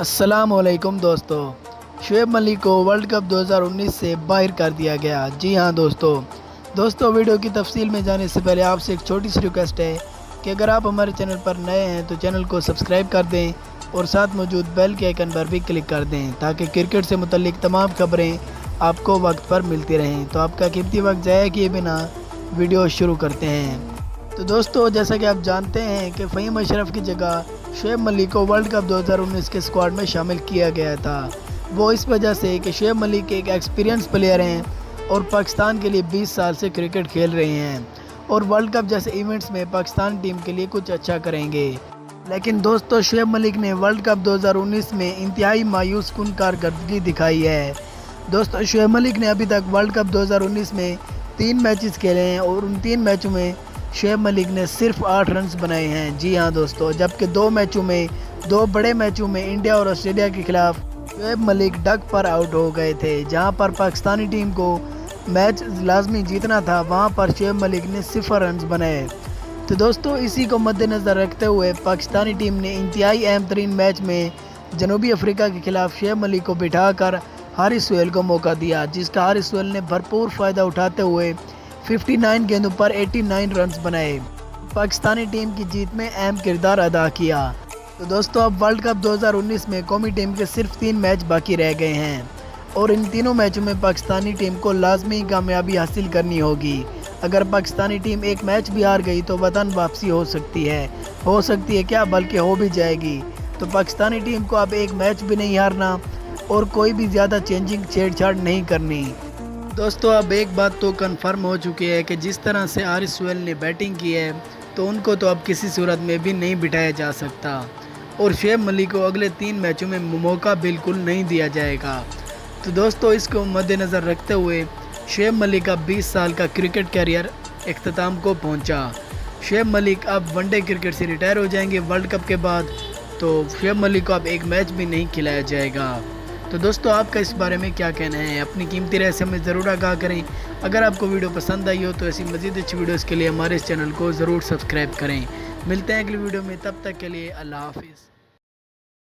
السلام علیکم دوستو، شعیب ملک کو ورلڈ کپ 2019 سے باہر کر دیا گیا۔ جی ہاں دوستو ویڈیو کی تفصیل میں جانے سے پہلے آپ سے ایک چھوٹی سی ریکویسٹ ہے کہ اگر آپ ہمارے چینل پر نئے ہیں تو چینل کو سبسکرائب کر دیں اور ساتھ موجود بیل کے آئیکن پر بھی کلک کر دیں تاکہ کرکٹ سے متعلق تمام خبریں آپ کو وقت پر ملتی رہیں۔ تو آپ کا قیمتی وقت ضائع کیے بنا ویڈیو شروع کرتے ہیں۔ تو دوستو جیسا کہ آپ جانتے ہیں کہ فہیم اشرف کی جگہ شعیب ملک کو ورلڈ کپ 2019 کے اسکواڈ میں شامل کیا گیا تھا۔ وہ اس وجہ سے کہ شعیب ملک ایک ایکسپیرینس پلیئر ہیں اور پاکستان کے لیے 20 سال سے کرکٹ کھیل رہے ہیں اور ورلڈ کپ جیسے ایونٹس میں پاکستان ٹیم کے لیے کچھ اچھا کریں گے۔ لیکن دوستو شعیب ملک نے ورلڈ کپ 2019 میں انتہائی مایوس کن کارکردگی دکھائی ہے۔ دوستو شعیب ملک نے ابھی تک ورلڈ کپ 2019 میں 3 میچز کھیلے ہیں اور ان 3 میچوں میں شعیب ملک نے صرف 8 رنز بنائے ہیں۔ جی ہاں دوستو، جبکہ 2 بڑے میچوں میں انڈیا اور آسٹریلیا کے خلاف شعیب ملک ڈک پر آؤٹ ہو گئے تھے۔ جہاں پر پاکستانی ٹیم کو میچ لازمی جیتنا تھا، وہاں پر شعیب ملک نے 0 رنز بنائے۔ تو دوستو اسی کو مد نظر رکھتے ہوئے پاکستانی ٹیم نے انتہائی اہم ترین میچ میں جنوبی افریقہ کے خلاف شعیب ملک کو بٹھا کر حارث سہیل کو موقع دیا، جس کا حارث سہیل نے بھرپور فائدہ اٹھاتے ہوئے 59 گیندوں پر 89 رنز بنائے، پاکستانی ٹیم کی جیت میں اہم کردار ادا کیا۔ تو دوستو اب ورلڈ کپ 2019 میں قومی ٹیم کے صرف 3 میچ باقی رہ گئے ہیں اور ان تینوں میچوں میں پاکستانی ٹیم کو لازمی کامیابی حاصل کرنی ہوگی۔ اگر پاکستانی ٹیم ایک میچ بھی ہار گئی تو وطن واپسی ہو سکتی ہے کیا بلکہ ہو بھی جائے گی۔ تو پاکستانی ٹیم کو اب ایک میچ بھی نہیں ہارنا اور کوئی بھی زیادہ چینجنگ چھیڑ چھاڑ نہیں کرنی۔ دوستو اب ایک بات تو کنفرم ہو چکی ہے کہ جس طرح سے حارث سہیل نے بیٹنگ کی ہے تو ان کو تو اب کسی صورت میں بھی نہیں بٹھایا جا سکتا اور شعیب ملک کو اگلے 3 میچوں میں موقع بالکل نہیں دیا جائے گا۔ تو دوستو اس کو مد نظر رکھتے ہوئے شعیب ملک کا 20 سال کا کرکٹ کیریئر اختتام کو پہنچا۔ شعیب ملک اب ون ڈے کرکٹ سے ریٹائر ہو جائیں گے ورلڈ کپ کے بعد، تو شعیب ملک کو اب ایک میچ بھی نہیں کھلایا جائے گا۔ تو دوستو آپ کا اس بارے میں کیا کہنا ہے؟ اپنی قیمتی رائے سے ہمیں ضرور آگاہ کریں۔ اگر آپ کو ویڈیو پسند آئی ہو تو ایسی مزید اچھی ویڈیوز کے لیے ہمارے اس چینل کو ضرور سبسکرائب کریں۔ ملتے ہیں اگلی ویڈیو میں، تب تک کے لیے اللہ حافظ۔